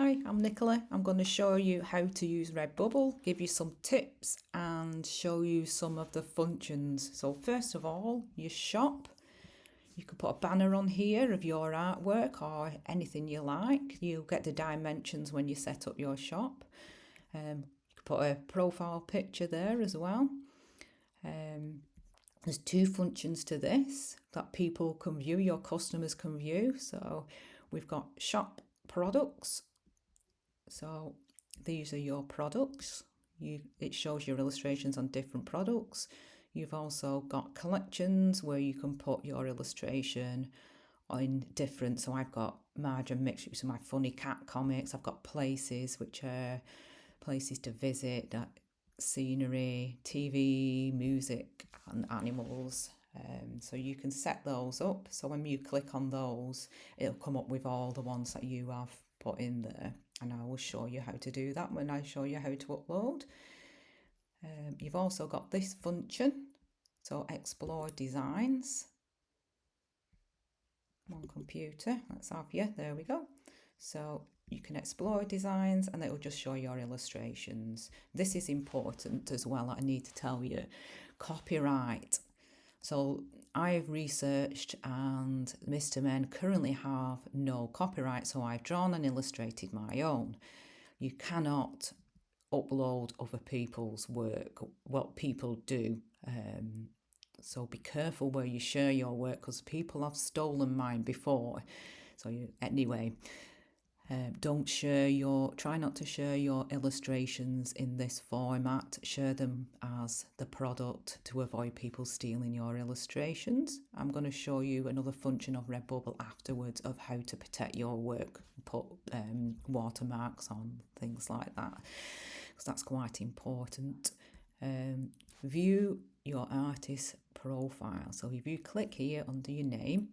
Hi, I'm Nicola. I'm going to show you how to use Redbubble, give you some tips and show you some of the functions. So first of all, your shop. You can put a banner on here of your artwork or anything you like. You'll get the dimensions when you set up your shop. You can put a profile picture there as well. There's two functions to this that people can view, your customers can view. So we've got shop products. So these are your products. It shows your illustrations on different products. You've also got collections where you can put your illustration on different. So I've got margin mixed with my funny cat comics. I've got places, which are places to visit, scenery, TV, music, and animals. So you can set those up. So when you click on those, it'll come up with all the ones that you have put in there. And I will show you how to do that when I show you how to upload. You've also got this function, so explore designs. On computer, let's have you, there we go. So you can explore designs and it will just show your illustrations. This is important as well, I need to tell you. Copyright. So I've researched and Mr. Men currently have no copyright, so I've drawn and illustrated my own. You cannot upload other people's work, what people do. So be careful where you share your work because people have stolen mine before. So anyway, try not to share your illustrations in this format. Share them as the product to avoid people stealing your illustrations. I'm going to show you another function of Redbubble afterwards of how to protect your work, put watermarks on, things like that, because that's quite important. View your artist profile. So if you click here under your name,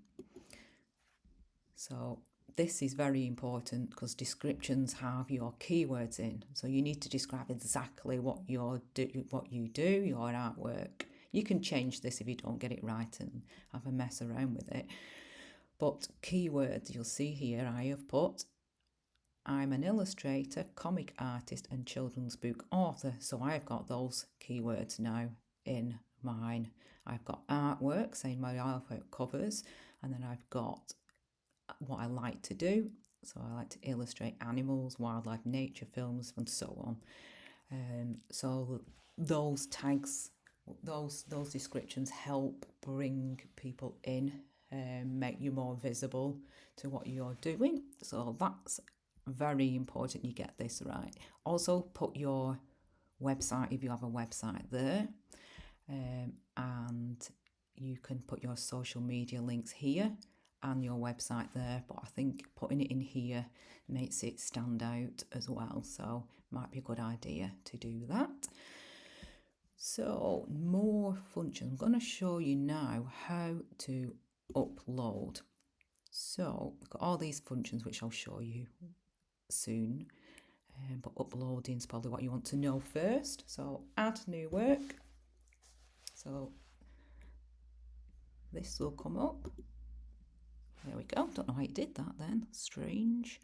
so this is very important because descriptions have your keywords in. So you need to describe exactly what you do, your artwork. You can change this if you don't get it right and have a mess around with it. But keywords, you'll see here I have put, I'm an illustrator, comic artist and children's book author. So I've got those keywords now in mine. I've got artwork, saying my artwork covers, and then I've got what I like to do. So I like to illustrate animals, wildlife, nature films, and so on. So those tags, those descriptions help bring people in, make you more visible to what you're doing. So that's very important you get this right. Also put your website, if you have a website there, and you can put your social media links here and your website there, but I think putting it in here makes it stand out as well, so might be a good idea to do that. So more functions. I'm going to show you now how to upload. So we've got all these functions which I'll show you soon, but uploading is probably what you want to know first. So add new work. So this will come up. There we go. Don't know how it did that then. Strange.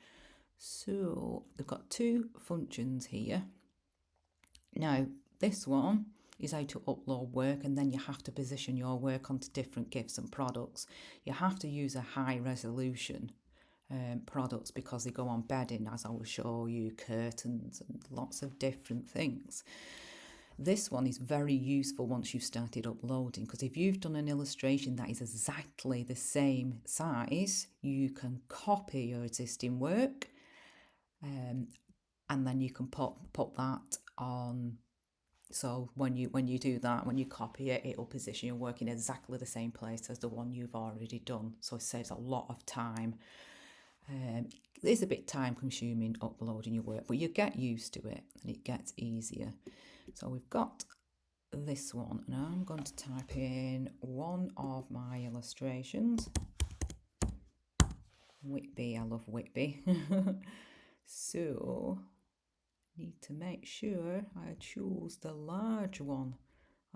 So we've got two functions here. Now this one is how to upload work, and then you have to position your work onto different gifts and products. You have to use a high resolution products because they go on bedding, as I will show you, curtains and lots of different things. This one is very useful once you've started uploading, because if you've done an illustration that is exactly the same size, you can copy your existing work, and then you can put that on. So when you do that, when you copy it, it'll position your work in exactly the same place as the one you've already done. So it saves a lot of time. It's a bit time consuming uploading your work, but you get used to it and it gets easier. So we've got this one, and I'm going to type in one of my illustrations. Whitby, I love Whitby. So need to make sure I choose the large one.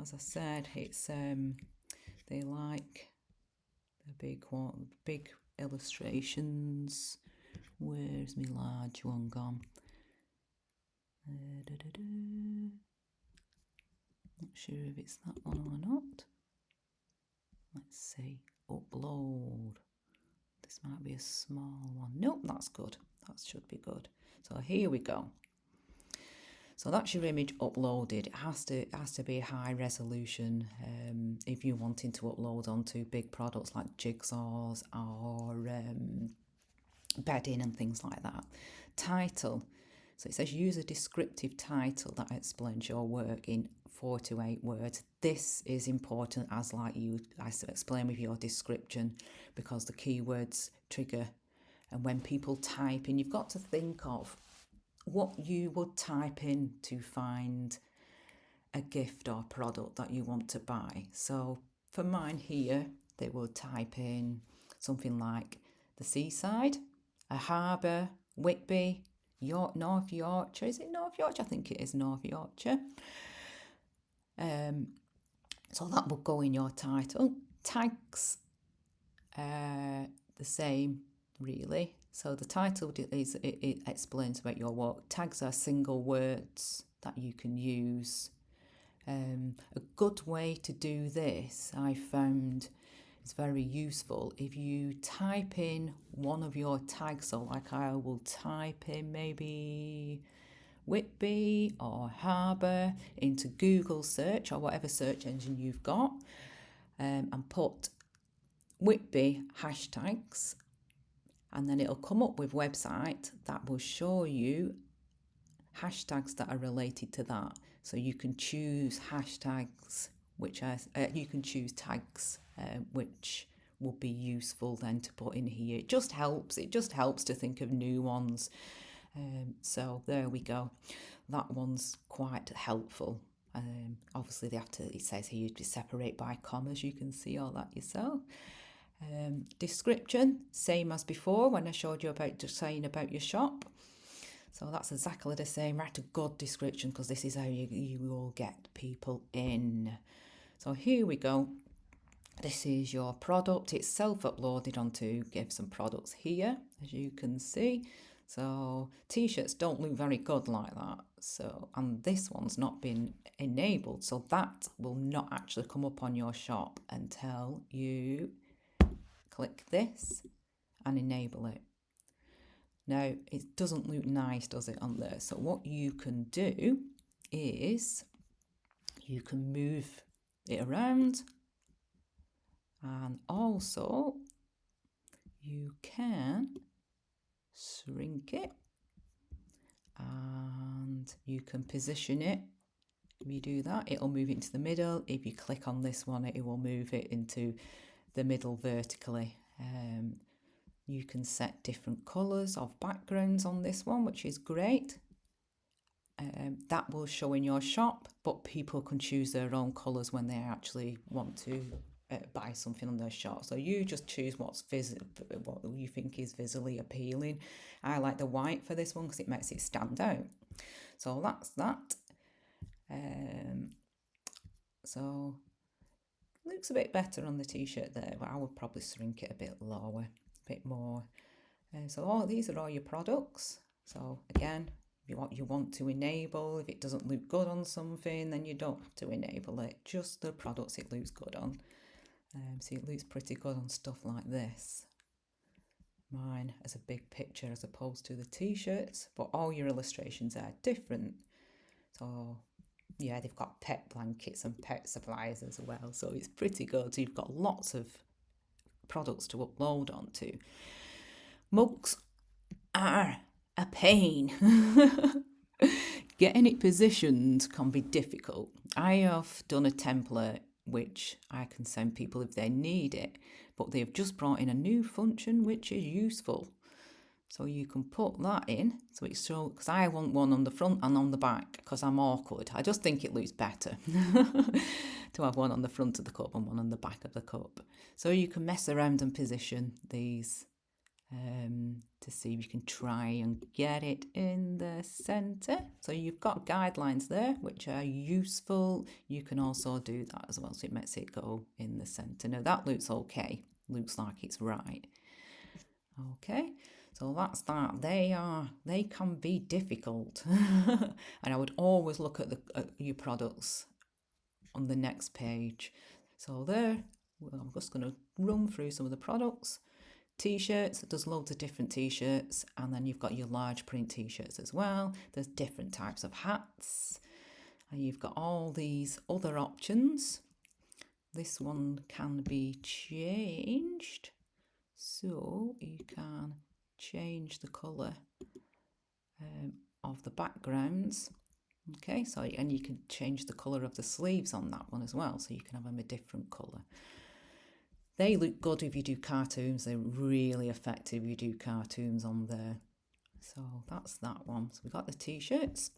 As I said, it's they like the big one, big illustrations. Where's my large one gone? Not sure if it's that one or not. Let's see. Upload. This might be a small one. Nope, that's good. That should be good. So here we go. So that's your image uploaded. It has to be high resolution if you're wanting to upload onto big products like jigsaws or bedding and things like that. Title. So it says use a descriptive title that explains your work in 4 to 8 words. This is important as I explain with your description, because the keywords trigger, and when people type in, you've got to think of what you would type in to find a gift or product that you want to buy. So for mine here, they will type in something like the seaside, a harbour, Whitby, North Yorkshire. Is it North Yorkshire? I think it is North Yorkshire. So that will go in your title. Tags, the same really. So the title is it explains about your work. Tags are single words that you can use. A good way to do this, I found, is very useful. If you type in one of your tags, so like I will type in maybe Whitby or harbour into Google search or whatever search engine you've got, and put Whitby hashtags, and then it'll come up with website that will show you hashtags that are related to that. So you can choose hashtags, which are, you can choose tags which will be useful then to put in here. It just helps to think of new ones. So there we go. That one's quite helpful. Obviously they have to, it says here to separate by commas, you can see all that yourself. Description, same as before when I showed you about just saying about your shop. So that's exactly the same. Write a good description, because this is how you will get people in. So here we go. This is your product. It's self-uploaded onto Give Some Products here, as you can see. So t-shirts don't look very good like that. So, and this one's not been enabled. So that will not actually come up on your shop until you click this and enable it. Now, it doesn't look nice, does it, on there? So what you can do is you can move it around, and also you can shrink it, and you can position it. If you do that, it'll move it into the middle. If you click on this one, it will move it into the middle vertically. You can set different colours of backgrounds on this one, which is great. That will show in your shop, but people can choose their own colours when they actually want to buy something on their shop. So you just choose what you think is visually appealing. I like the white for this one because it makes it stand out. So that's that. So looks a bit better on the t-shirt there, but I would probably shrink it a bit lower, a bit more. So these are all your products. So again, you want to enable. If it doesn't look good on something, then you don't have to enable it. Just the products it looks good on. So it looks pretty good on stuff like this. Mine as a big picture as opposed to the t-shirts, but all your illustrations are different. So yeah, they've got pet blankets and pet supplies as well. So it's pretty good. So you've got lots of products to upload onto. Mugs are a pain. Getting it positioned can be difficult. I have done a template which I can send people if they need it, but they've just brought in a new function which is useful. So you can put that in. So it's so, because I want one on the front and on the back because I'm awkward. I just think it looks better to have one on the front of the cup and one on the back of the cup. So you can mess around and position these to see if you can try and get it in the centre. So you've got guidelines there which are useful. You can also do that as well, so it makes it go in the centre. Now that looks okay, looks like it's right. Okay, So that's that. They can be difficult. And I would always look at your products on the next page. So there, well, I'm just going to run through some of the products. T-shirts, there's loads of different t-shirts, and then you've got your large print t-shirts as well. There's different types of hats, and you've got all these other options. This one can be changed, so you can change the colour of the backgrounds. Okay, so and you can change the colour of the sleeves on that one as well, so you can have them a different colour. They look good if you do cartoons. They're really effective if you do cartoons on there. So that's that one. So we've got the t-shirts.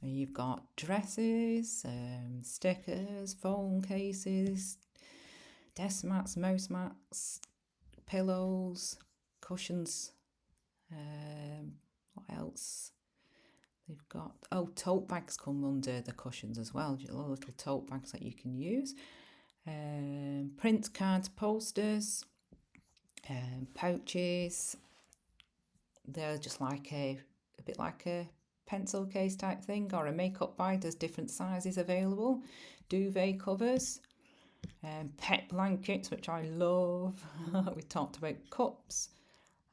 And you've got dresses, stickers, phone cases, desk mats, mouse mats, pillows, cushions. What else? They've got, tote bags come under the cushions as well. Little tote bags that you can use. Print cards, posters, pouches. They're just like a bit like a pencil case type thing, or a makeup bag. There's different sizes available. Duvet covers, pet blankets, which I love. We talked about cups,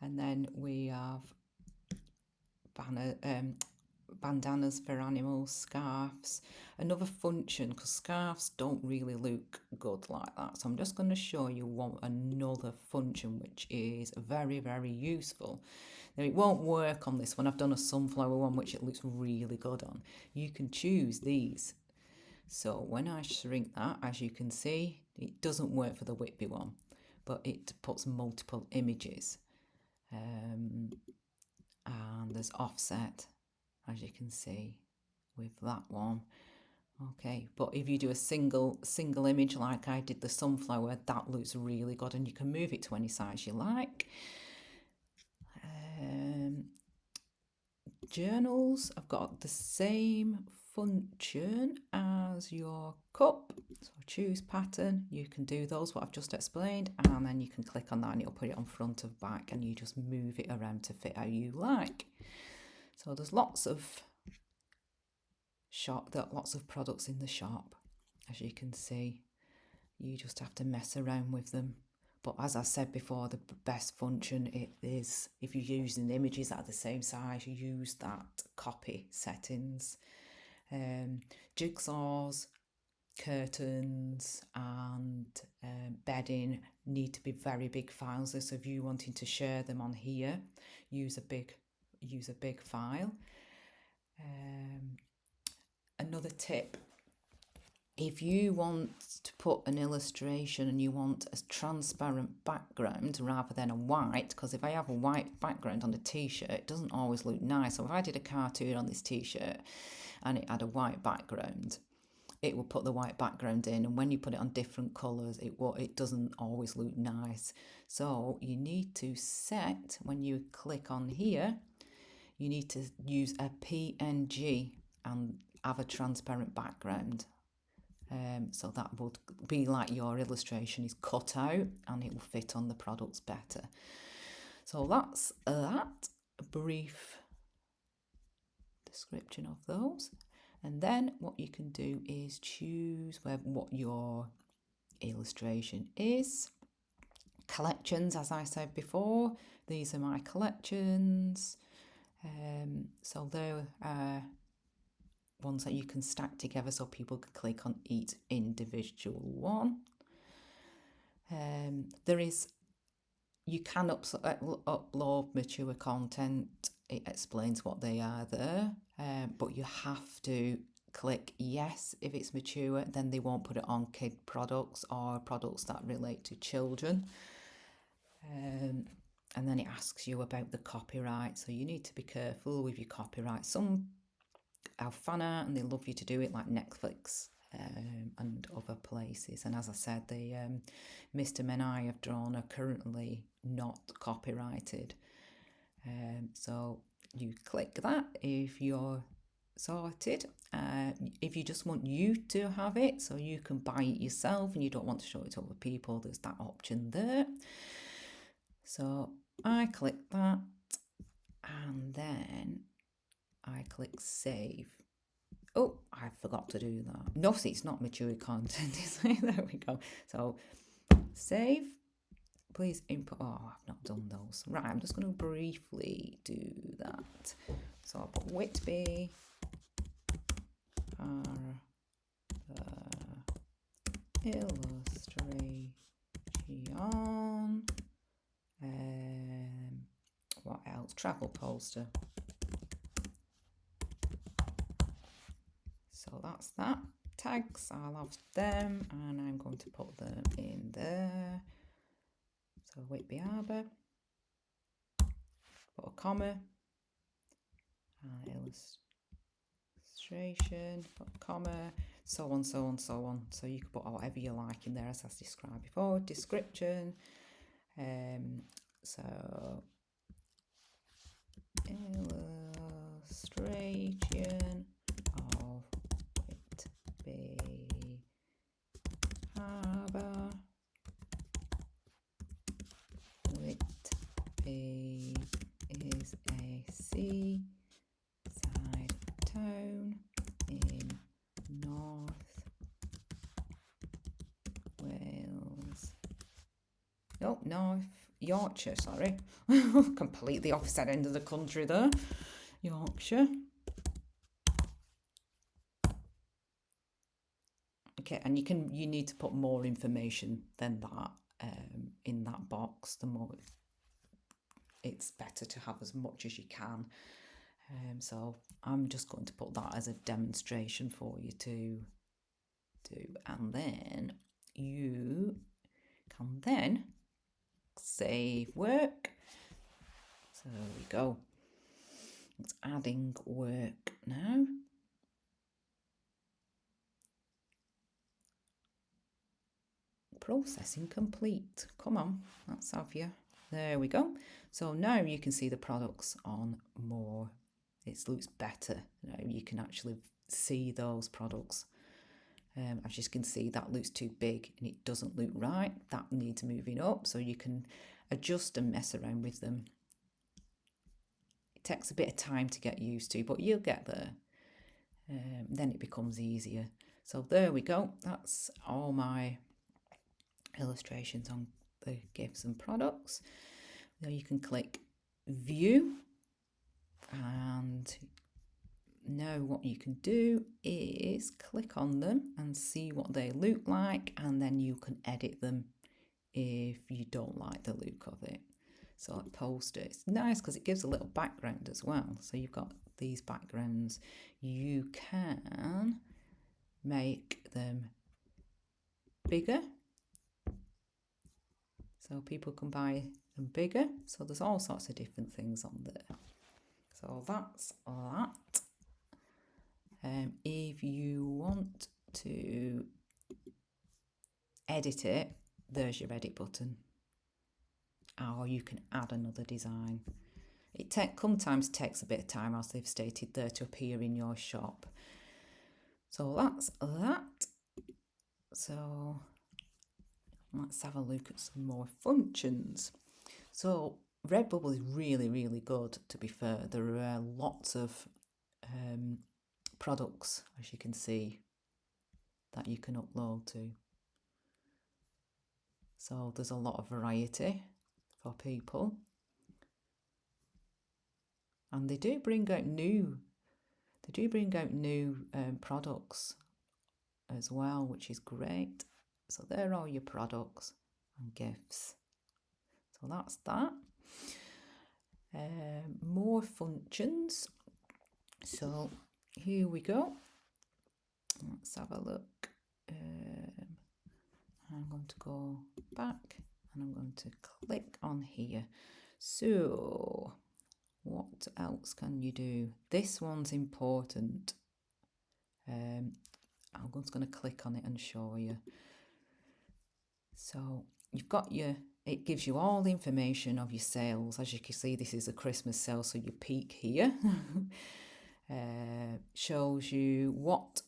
and then we have bandanas for animals, scarves. Another function, because scarves don't really look good like that, so I'm just going to show you another function which is very, very useful. Now, it won't work on this one. I've done a sunflower one which it looks really good on. You can choose these. So when I shrink that, as you can see, it doesn't work for the Whitby one, but it puts multiple images. And there's offset, as you can see with that one. Okay, but if you do a single image like I did the sunflower, that looks really good, and you can move it to any size you like. Journals, I've got the same function as your cup. So choose pattern, you can do those what I've just explained, and then you can click on that and it'll put it on front of back, and you just move it around to fit how you like. So there's lots of products in the shop, as you can see. You just have to mess around with them. But as I said before, the best function it is if you're using images that are the same size, you use that copy settings. Jigsaws, curtains and bedding need to be very big files. So if you're wanting to share them on here, use a big file. Another tip, if you want to put an illustration and you want a transparent background rather than a white, because if I have a white background on a t-shirt, it doesn't always look nice. So if I did a cartoon on this t-shirt and it had a white background, it will put the white background in, and when you put it on different colours, it doesn't always look nice. So you need to set, when you click on here, you need to use a PNG and have a transparent background. So that would be like your illustration is cut out and it will fit on the products better. So that's that brief description of those. And then what you can do is choose what your illustration is. Collections, as I said before, these are my collections. So they're ones that you can stack together so people can click on each individual one. You can upload mature content. It explains what they are there, but you have to click yes if it's mature, then they won't put it on kid products or products that relate to children. And then it asks you about the copyright, so you need to be careful with your copyright. Some have fan art and they love you to do it, like Netflix and other places. And as I said, the Mr. Men I have drawn are currently not copyrighted. So you click that if you're sorted. If you just want you to have it, so you can buy it yourself and you don't want to show it to other people, there's that option there. So I click that and then I click save. Oh, I forgot to do that. No, see, it's not mature content, is it? There we go. So save. Please input. Oh, I've not done those. Right, I'm just going to briefly do that. So I'll put Whitby illustration. What else? Travel poster. So that's that. Tags, I'll have them, and I'm going to put them in there. So Whitby Harbour, put a comma, illustration, put a comma, so on, so on, so on. So you can put whatever you like in there, as I described before. Description. So illustration of Whitby Harbour. Whitby is a seaside town in North Wales. Oh, North Yorkshire, sorry. Completely opposite end of the country there. Yorkshire. Okay, and you need to put more information than that in that box. The more it's better to have as much as you can. So I'm just going to put that as a demonstration for you to do, and then you can then save work. So there we go. It's adding work now. Processing complete. Come on, let's have you. There we go. So now you can see the products on more. It looks better. Now you can actually see those products. As you can see, that looks too big and it doesn't look right. That needs moving up, so you can adjust and mess around with them. It takes a bit of time to get used to, but you'll get there. Then it becomes easier. So there we go. That's all my illustrations on the gifts and products. Now you can click view, and now what you can do is click on them and see what they look like, and then you can edit them if you don't like the look of it. So like poster, it's nice because it gives a little background as well. So you've got these backgrounds. You can make them bigger, so people can buy them bigger. So there's all sorts of different things on there. So that's that. If you want to edit it, there's your edit button. Or you can add another design. It sometimes takes a bit of time, as they've stated there, to appear in your shop. So that's that. So let's have a look at some more functions. So Redbubble is really, really good, to be fair. There are lots of products, as you can see, that you can upload to. So there's a lot of variety for people. And they do bring out new products as well, which is great. So there are your products and gifts. So that's that. More functions. So here we go. Let's have a look. I'm going to go back and I'm going to click on here. So what else can you do? This one's important. I'm just going to click on it and show you. So you've got it gives you all the information of your sales. As you can see, this is a Christmas sale, so you peek here. Shows you what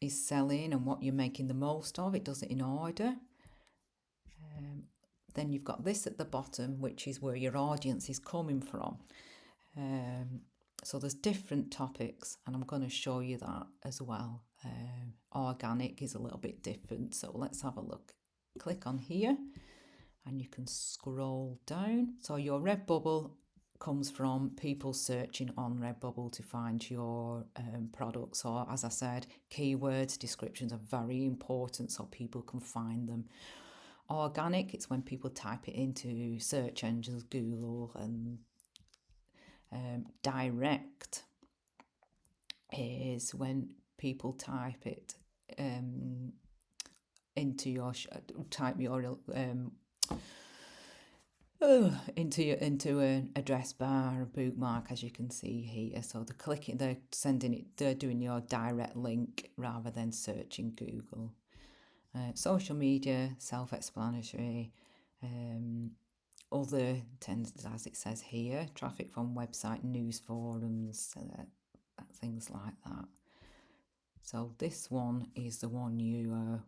is selling and what you're making the most of. It does it in order. Then you've got this at the bottom, which is where your audience is coming from. So there's different topics, and I'm going to show you that as well. Organic is a little bit different, so let's have a look. Click on here and you can scroll down. So your Redbubble comes from people searching on Redbubble to find your products, or as I said, keywords, descriptions are very important so people can find them. Organic, it's when people type it into search engines, Google, and direct is when people type it into your type your into an address bar, a bookmark, as you can see here. So they're sending it, they're doing your direct link rather than searching Google. Social media, self-explanatory. Other tends, as it says here, traffic from website, news forums, things like that. So this one is the one you are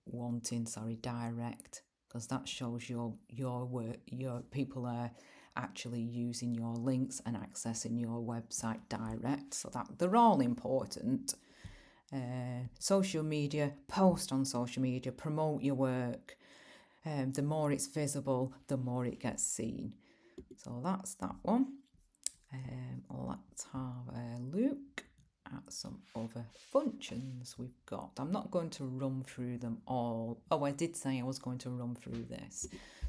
wanting, direct, because that shows your work, your people are actually using your links and accessing your website direct. So that they're all important. Social media, post on social media, promote your work. The more it's visible, the more it gets seen. So that's that one. Let's have a look at some other functions we've got. I'm not going to run through them all. Oh, I did say I was going to run through this.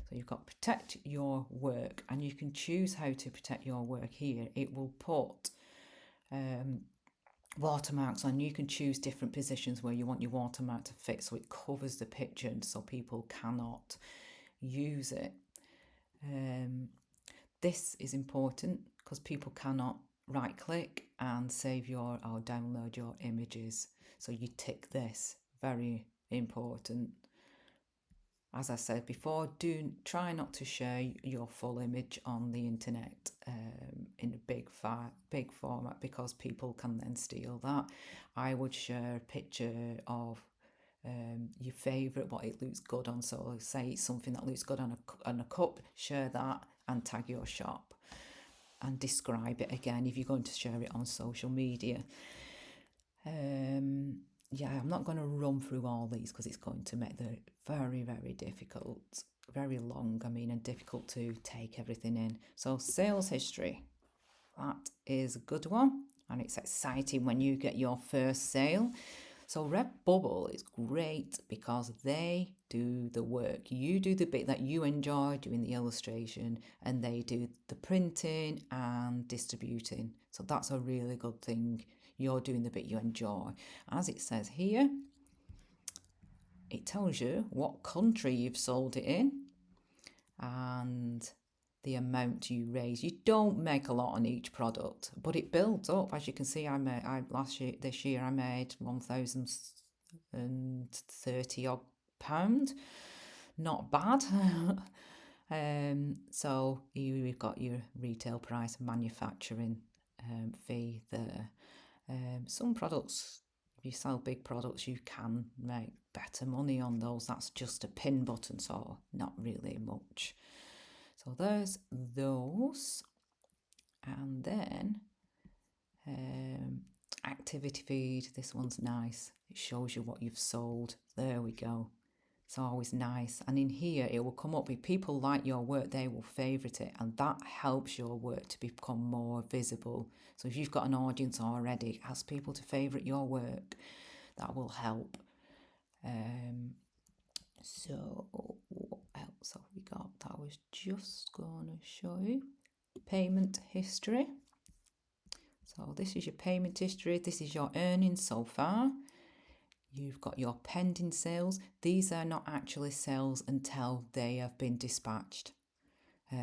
So you've got protect your work, and you can choose how to protect your work here. It will put watermarks on. You can choose different positions where you want your watermark to fit, so it covers the picture and so people cannot use it. This is important because people cannot right click and save your or download your images, so you tick this, very important. As I said before, try not to share your full image on the internet in a big format, because people can then steal that. I would share a picture of your favourite, what it looks good on. So say it's something that looks good on a cup, share that and tag your shop and describe it again if you're going to share it on social media. Yeah, I'm not going to run through all these because it's going to make it very, very difficult, very long, and difficult to take everything in. So sales history, that is a good one, and it's exciting when you get your first sale. So Redbubble is great because they do the work. You do the bit that you enjoy, doing the illustration, and they do the printing and distributing. So that's a really good thing. You're doing the bit you enjoy. As it says here, it tells you what country you've sold it in and the amount you raise. You don't make a lot on each product, but it builds up. As you can see, this year I made £1,030 odd pound. Not bad. So you've got your retail price, manufacturing fee there. Some products, if you sell big products, you can make better money on those. That's just a pin button, so not really much. So there's those. And then activity feed. This one's nice. It shows you what you've sold. There we go. It's always nice. And in here, it will come up with people like your work. They will favourite it, and that helps your work to become more visible. So if you've got an audience already, ask people to favourite your work. That will help. So what else have we got? I was just going to show you payment history. So this is your payment history. This is your earnings so far. You've got your pending sales. These are not actually sales until they have been dispatched.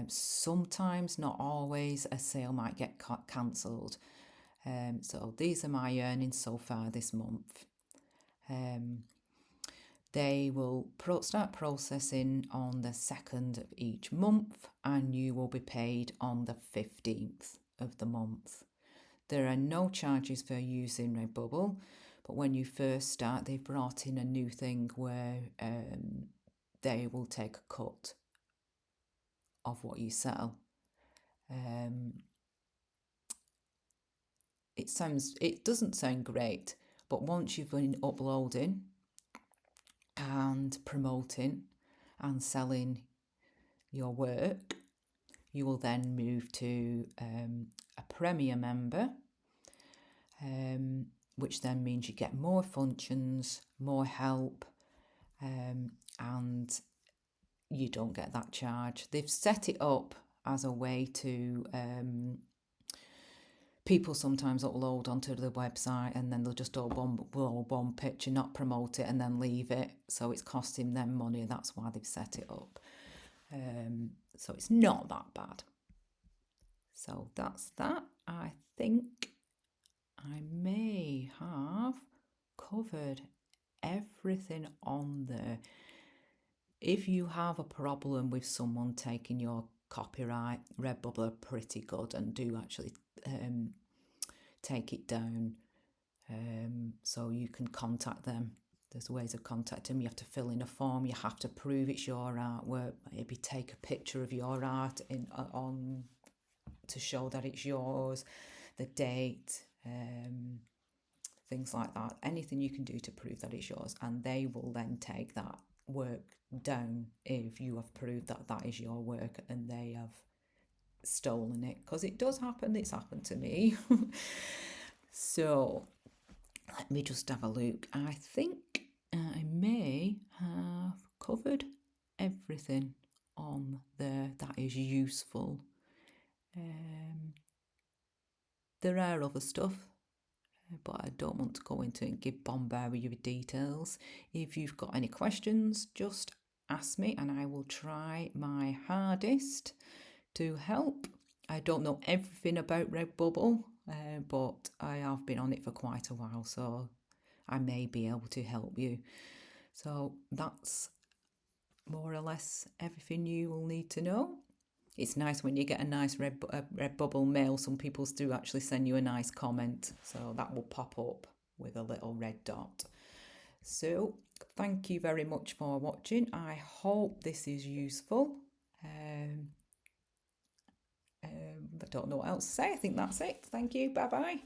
Sometimes, not always, a sale might get cancelled. So these are my earnings so far this month. They will start processing on the 2nd of each month, and you will be paid on the 15th of the month. There are no charges for using Redbubble, but when you first start, they've brought in a new thing where they will take a cut of what you sell. it doesn't sound great, but once you've been uploading and promoting and selling your work, you will then move to a Premier member, which then means you get more functions, more help, and you don't get that charge. They've set it up as a way to people sometimes upload onto the website and then they'll just upload one picture, not promote it, and then leave it. So it's costing them money. That's why they've set it up. So it's not that bad. So that's that. I think I may have covered everything on there. If you have a problem with someone taking your copyright, Redbubble are pretty good and do actually take it down. So you can contact them. There's ways of contacting them. You have to fill in a form. You have to prove it's your artwork. Maybe take a picture of your art on to show that it's yours, the date, things like that. Anything you can do to prove that it's yours, and they will then take that work down if you have proved that that is your work and they have stolen it, because it does happen. It's happened to me. So let me just have a look. I think I may have covered everything on there that is useful. There are other stuff, but I don't want to go into it and bombard you with details. If you've got any questions, just ask me and I will try my hardest to help. I don't know everything about Redbubble, but I have been on it for quite a while, so I may be able to help you. So that's more or less everything you will need to know. It's nice when you get a nice Redbubble mail. Some people do actually send you a nice comment, so that will pop up with a little red dot. So thank you very much for watching. I hope this is useful. I don't know what else to say. I think that's it. Thank you. Bye bye.